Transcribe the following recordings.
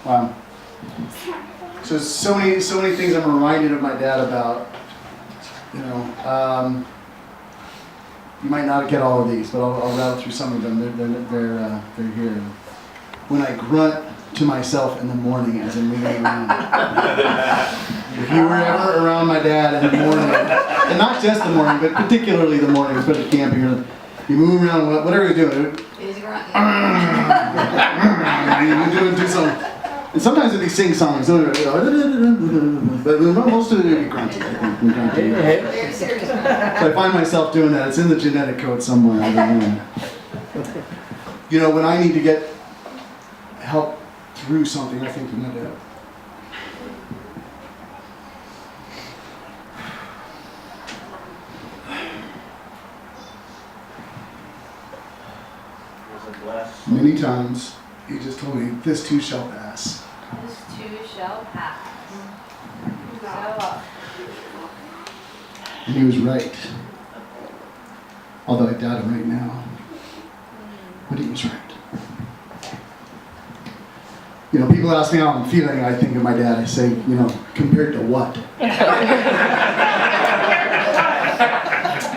Wow. So many things I'm reminded of my dad about. You know, you might not get all of these, but I'll rattle through some of them. They're here. When I grunt to myself in the morning as I'm moving around. If you were ever around my dad in the morning, and not just the morning, but particularly the morning, especially camping, you move around, whatever you're doing. He's grunting. You do something. And sometimes it'd be sing songs, but most of it would be grunting, I think. Very serious. So I find myself doing that. It's in the genetic code somewhere. I don't know. You know, when I need to get help through something, I think of my dad. Many times, he just told me, "This too shall pass." This too shall pass. So, And he was right. Although I doubt him right now. But he was right. You know, people ask me how I'm feeling, I think of my dad. I say, you know, compared to what?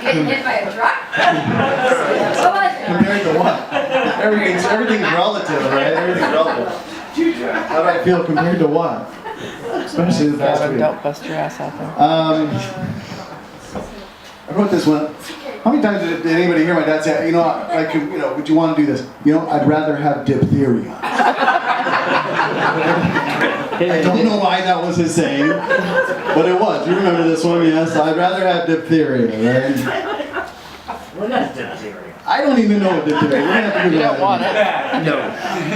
getting hit by a truck? What was it? Compared to what? Everything's relative, right? Everything's relative. How do I feel compared to what? Especially the past week. Don't bust your ass out there. I wrote this one. How many times did anybody hear my dad say, you know, like, you know, would you want to do this? You know, I'd rather have diphtheria. I don't know why that was his saying, but it was. You remember this one? Yes, I'd rather have diphtheria, right? What is diphtheria? I don't even know what diphtheria is. We're gonna have to You figure don't that want out. it. No.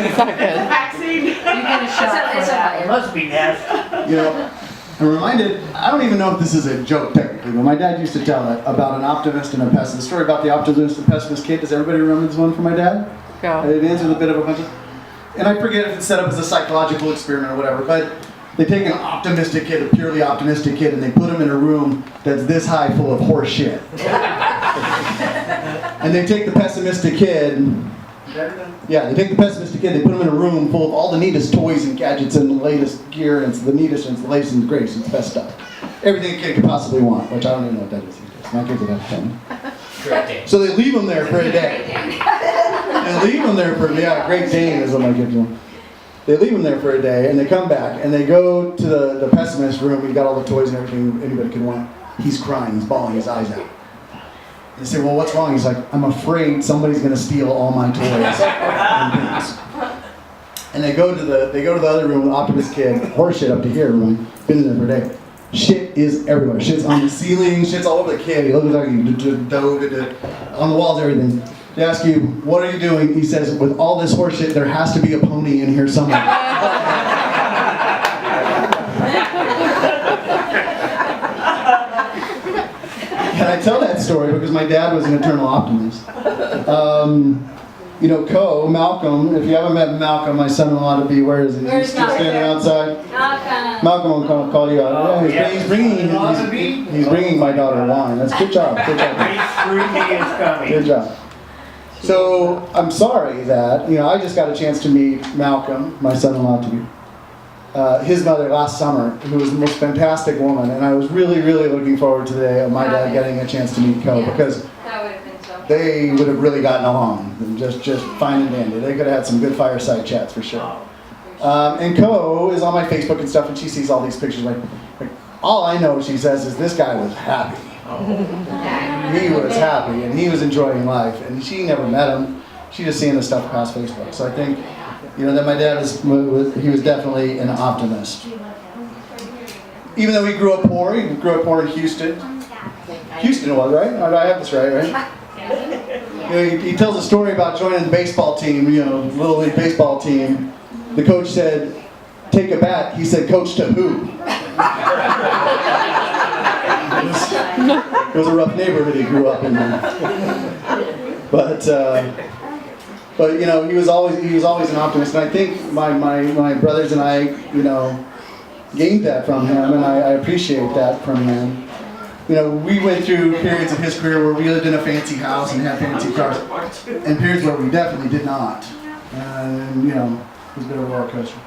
It's not good. Vaccine. You get a shot for It that. must be nasty. You know, I'm reminded, I don't even know if this is a joke technically, but my dad used to tell it about an optimist and a pessimist. The story about the optimist and pessimist kid. Does everybody remember this one from my dad? Go. It answers a bit of a bunch of, and I forget if it's set up as a psychological experiment or whatever, but they take an optimistic kid, a purely optimistic kid, and they put him in a room that's this high full of horse shit. And they take the pessimistic kid, they take the pessimistic kid, they put him in a room full of all the neatest toys and gadgets and the latest gear, and it's the neatest, and it's the latest, and the greatest, and it's the best stuff. Everything a kid could possibly want, which I don't even know what that is. My kids would have to tell me. So they leave him there for a day. They leave him there for, Great Dane is what my kids want. They leave him there for a day, and they come back, and they go to the pessimist room. He's got all the toys and everything anybody could want. He's crying, he's bawling his eyes out. They say, well, what's wrong? He's like, I'm afraid somebody's going to steal all my toys and things. And they go to the other room, the optimist kid, horse shit up to here, been in there for a day. Shit is everywhere. Shit's on the ceiling, shit's all over the kid. He looks like he dove into, on the walls, everything. They ask you, what are you doing? He says, with all this horse shit, there has to be a pony in here somewhere. And I tell that story because my dad was an eternal optimist. You know, Malcolm, if you haven't met Malcolm, my son-in-law to be, where is he? Where's He's still Malcolm? standing outside. Malcolm. Malcolm will call you out. Yeah, he's bringing my daughter wine. That's good job. Good job. Good job. So I'm sorry that, you know, I just got a chance to meet Malcolm, my son-in-law to be. His mother last summer, who was the most fantastic woman, and I was really, really looking forward to the day of my dad getting a chance to meet Co, because That would have been so. they would have really gotten along, and just fine and dandy. They could have had some good fireside chats for sure. And Co is on my Facebook and stuff, and she sees all these pictures. Like all I know, she says, is this guy was happy. He was happy, and he was enjoying life, and she never met him. She just seeing the stuff past Facebook. So I think, you know, that my dad he was definitely an optimist. Even though he grew up poor in Houston. Houston it was, right? I have this right? You know, he tells a story about joining the baseball team, you know, Little League baseball team. The coach said, take a bat. He said, coach to who? It was a rough neighborhood he grew up in. But you know, he was always an optimist, and I think my brothers and I, you know, gained that from him, and I appreciate that from him. You know, we went through periods of his career where we lived in a fancy house and had fancy cars, and periods where we definitely did not. And you know, it was a bit of a roller coaster.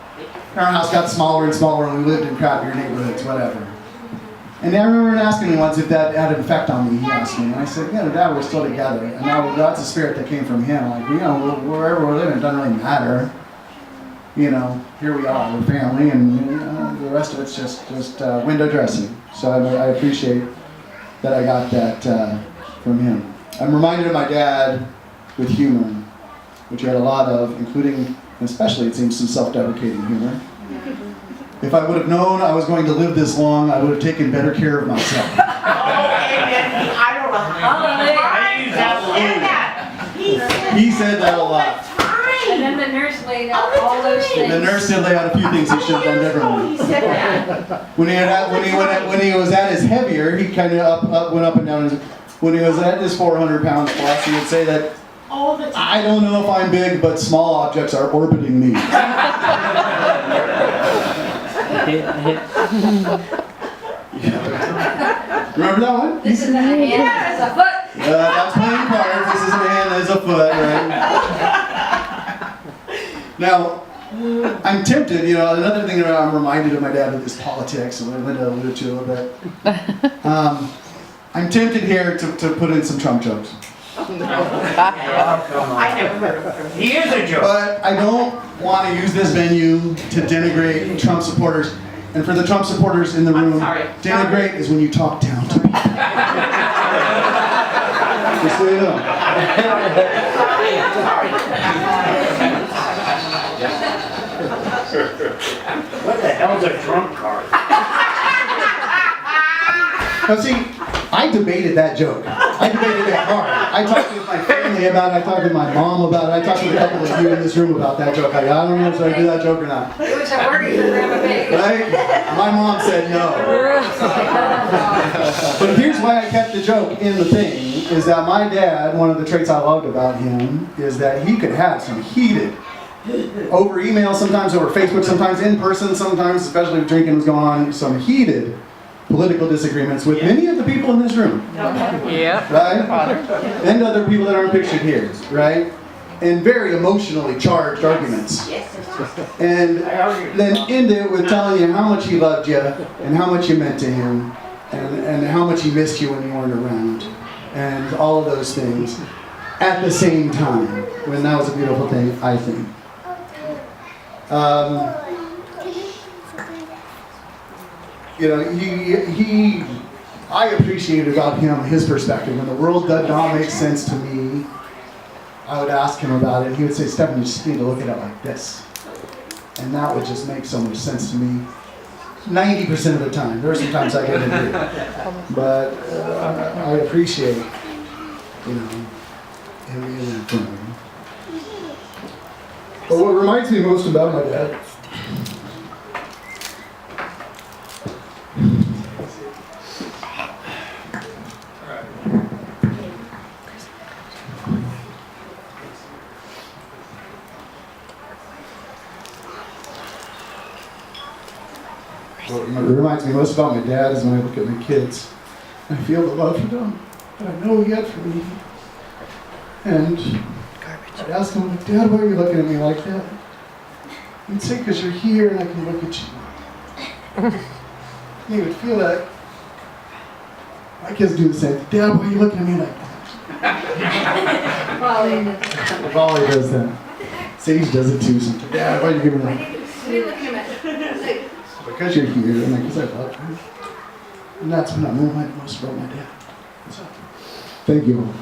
our house got smaller and smaller and we lived in crappier neighborhoods, whatever. And I remember him asking me once if that had an effect on me, he asked me. And I said, yeah, Dad, we're still together. And now that's a spirit that came from him. Like, wherever we're living, it doesn't really matter. Here we are, we're family, and the rest of it's just window dressing. So I appreciate that I got that from him. I'm reminded of my dad with humor, which he had a lot of, including, especially it seems, some self-deprecating humor. If I would have known I was going to live this long, I would have taken better care of myself. Oh, amen. I don't know how I use that one. He said that a lot. And then the nurse laid out all those things. The nurse did lay out a few things he should have done differently. He said that. When he was at his heavier, he kind of went up and down. When he was at his 400 pounds plus, he would say that, All the time. I don't know if I'm big, but small objects are orbiting me. Remember that one? This is a hand, this is a foot. That's playing cards. This isn't a hand, there's a foot, right? Now, I'm tempted, another thing that I'm reminded of my dad with is politics, and Linda alluded to a little bit. I'm tempted here to put in some Trump jokes. Oh, come on. I never heard of her. He is a joke. But I don't want to use this venue to denigrate Trump supporters. And for the Trump supporters in the room, sorry. denigrate is when you talk down to people. Just so you know. What the hell's a trump card? Now see, I debated that joke. I debated it hard. I talked with my family about it. I talked with my mom about it. I talked with a couple of you in this room about that joke. I don't know if I do that joke or not. It was a worry for Grandma Pig. Right? My mom said no. But here's why I kept the joke in the thing, is that my dad, one of the traits I loved about him, is that he could have some heated, over email sometimes, over Facebook sometimes, in person sometimes, especially if drinking was going on, some heated political disagreements with many of the people in this room. Yep. Right? And other people that aren't pictured here, right? And very emotionally charged arguments. And then end it with telling you how much he loved you and how much you meant to him and how much he missed you when you weren't around and all of those things at the same time, when that was a beautiful thing, I think. I appreciated about him, his perspective. When the world does not make sense to me, I would ask him about it. He would say, Stephen, you just need to look at it like this. And that would just make so much sense to me. 90% of the time. There are some times I get angry. But I appreciate, him being there for me. But what reminds me most about my dad is when I look at my kids. I feel the love for them that I know he had for me. And I'd ask him, Dad, why are you looking at me like that? He'd say, because you're here and I can look at you. And he would feel that. My kids do the same. Dad, why are you looking at me like that? Volley does that. Sage does it too. Sometimes. Dad, why are you giving me that? What are you looking at? Because you're here, and because I love you. And that's when I know most about my dad. So, thank you all.